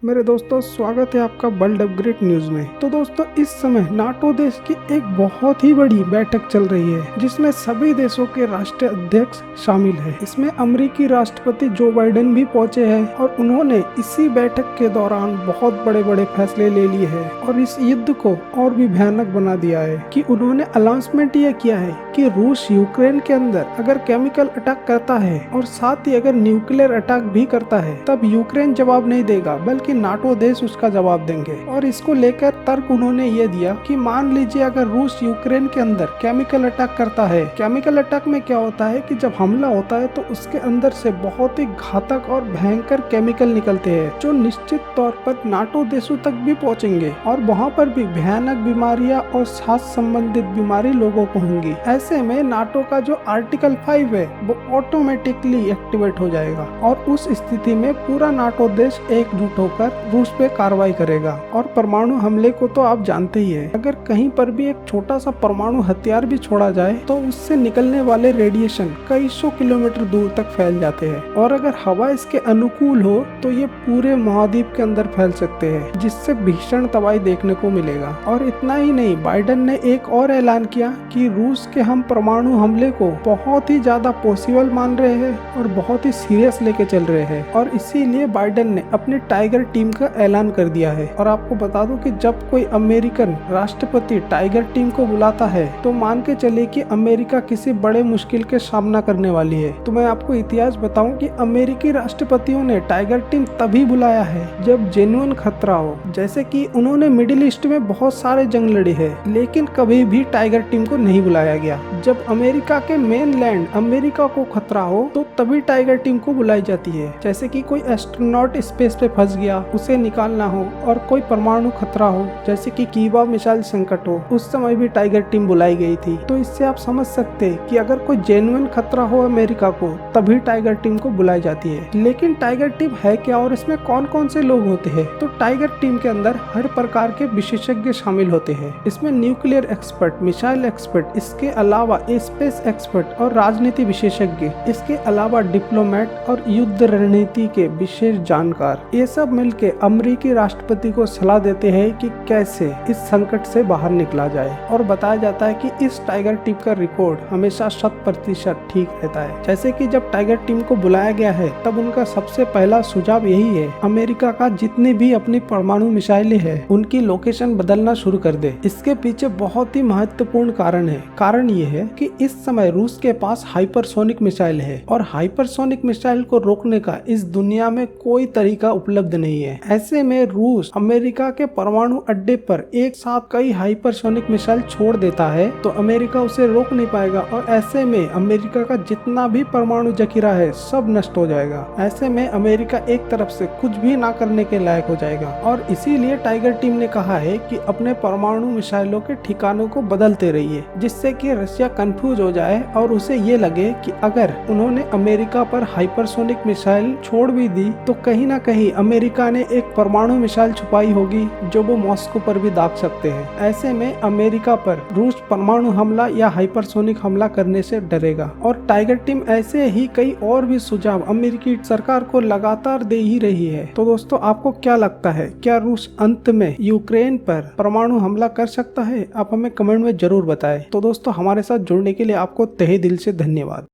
मेरे दोस्तों, स्वागत है आपका वर्ल्ड अपग्रेड न्यूज में। तो दोस्तों, इस समय नाटो देश की एक बहुत ही बड़ी बैठक चल रही है जिसमें सभी देशों के राष्ट्रीय अध्यक्ष शामिल है। इसमें अमेरिकी राष्ट्रपति जो बाइडेन भी पहुंचे हैं और उन्होंने इसी बैठक के दौरान बहुत बड़े बड़े फैसले ले लिए हैं और इस युद्ध को और भी भयानक बना दिया है कि उन्होंने अनाउंसमेंट यह किया है कि रूस यूक्रेन के अंदर अगर केमिकल अटैक करता है और साथ ही अगर न्यूक्लियर अटैक भी करता है तब यूक्रेन जवाब नहीं देगा बल्कि नाटो देश उसका जवाब देंगे। और इसको लेकर तर्क उन्होंने ये दिया कि मान लीजिए अगर रूस यूक्रेन के अंदर केमिकल अटैक करता है। केमिकल अटैक में क्या होता है कि जब हमला होता है तो उसके अंदर से बहुत ही घातक और भयंकर केमिकल निकलते हैं जो निश्चित तौर पर नाटो देशों तक भी पहुंचेंगे और वहां पर भी भयानक बीमारियां और सांस संबंधित बीमारी लोगों को होंगी। ऐसे में नाटो का जो आर्टिकल 5 है वो ऑटोमेटिकली एक्टिवेट हो जाएगा और उस स्थिति में पूरा नाटो देश एकजुट होकर रूस पे कार्रवाई करेगा। और परमाणु हमले को तो आप जानते ही हैं, अगर कहीं पर भी एक छोटा सा परमाणु हथियार भी छोड़ा जाए तो उससे निकलने वाले रेडिएशन कई सौ किलोमीटर दूर तक फैल जाते हैं और अगर हवा इसके अनुकूल हो तो ये पूरे महाद्वीप के अंदर फैल सकते हैं जिससे भीषण तबाही देखने को मिलेगा। और इतना ही नहीं, बाइडेन ने एक और ऐलान किया कि रूस के हम परमाणु हमले को बहुत ही ज्यादा पॉसिबल मान रहे हैं और बहुत ही सीरियस लेके चल रहे हैं और इसीलिए बाइडेन ने अपने टाइगर टीम का ऐलान कर दिया है। और आपको बता दूं कि जब कोई अमेरिकन राष्ट्रपति टाइगर टीम को बुलाता है तो मान के चले कि अमेरिका किसी बड़े मुश्किल के सामना करने वाली है। तो मैं आपको इतिहास बताऊं कि अमेरिकी राष्ट्रपतियों ने टाइगर टीम तभी बुलाया है जब जेन्युइन खतरा हो, जैसे कि उन्होंने मिडिल ईस्ट में बहुत सारे जंग लड़े हैं लेकिन कभी भी टाइगर टीम को नहीं बुलाया गया। जब अमेरिका के मेन लैंड अमेरिका को खतरा हो तो तभी टाइगर टीम को बुलाई जाती है, जैसे कि कोई एस्ट्रोनॉट स्पेस पे फंस गया उसे निकालना हो और कोई परमाणु खतरा हो जैसे कि कीबा मिसाइल संकट हो, उस समय भी टाइगर टीम बुलाई गई थी। तो इससे आप समझ सकते हैं कि अगर कोई जेन्युइन खतरा हो अमेरिका को तभी टाइगर टीम को बुलाई जाती है। लेकिन टाइगर टीम है क्या और इसमें कौन कौन से लोग होते हैं? तो टाइगर टीम के अंदर हर प्रकार के विशेषज्ञ शामिल होते हैं। इसमें न्यूक्लियर एक्सपर्ट, मिसाइल एक्सपर्ट, इसके अलावा स्पेस एक्सपर्ट और राजनीति विशेषज्ञ, इसके अलावा डिप्लोमेट और युद्ध रणनीति के विशेष जानकार, ये सब मिलके अमेरिकी राष्ट्रपति को सलाह देते हैं कि कैसे इस संकट से बाहर निकला जाए। और बताया जाता है कि इस टाइगर टीम का रिकॉर्ड हमेशा 100% ठीक रहता है। जैसे कि जब टाइगर टीम को बुलाया गया है तब उनका सबसे पहला सुझाव यही है, अमेरिका का जितनी भी अपनी परमाणु मिसाइलें हैं उनकी लोकेशन बदलना शुरू कर दे। इसके पीछे बहुत ही महत्वपूर्ण कारण है। कारण ये है कि इस समय रूस के पास हाइपरसोनिक मिसाइल है और हाइपरसोनिक मिसाइल को रोकने का इस दुनिया में कोई तरीका उपलब्ध नहीं है। ऐसे में रूस अमेरिका के परमाणु अड्डे पर एक साथ कई हाइपरसोनिक मिसाइल छोड़ देता है तो अमेरिका उसे रोक नहीं पाएगा और ऐसे में अमेरिका का जितना भी परमाणु जखीरा है सब नष्ट हो जाएगा। ऐसे में अमेरिका एक तरफ से कुछ भी ना करने के लायक हो जाएगा और इसीलिए टाइगर टीम ने कहा है कि अपने परमाणु मिसाइलों के ठिकानों को बदलते रहिए जिससे कि रशिया कंफ्यूज हो जाए और उसे ये लगे कि अगर उन्होंने अमेरिका पर हाइपरसोनिक मिसाइल छोड़ भी दी तो कहीं ना कहीं अमेरिका ने एक परमाणु मिसाइल छुपाई होगी जो वो मॉस्को पर भी दाग सकते हैं। ऐसे में अमेरिका पर रूस परमाणु हमला या हाइपरसोनिक हमला करने से डरेगा। और टाइगर टीम ऐसे ही कई और भी सुझाव अमेरिकी सरकार को लगातार दे ही रही है। तो दोस्तों, आपको क्या लगता है, क्या रूस अंत में यूक्रेन पर परमाणु हमला कर सकता है? आप हमें कमेंट में जरूर बताएं। तो दोस्तों, हमारे साथ जुड़ने के लिए आपको तहे दिल से धन्यवाद।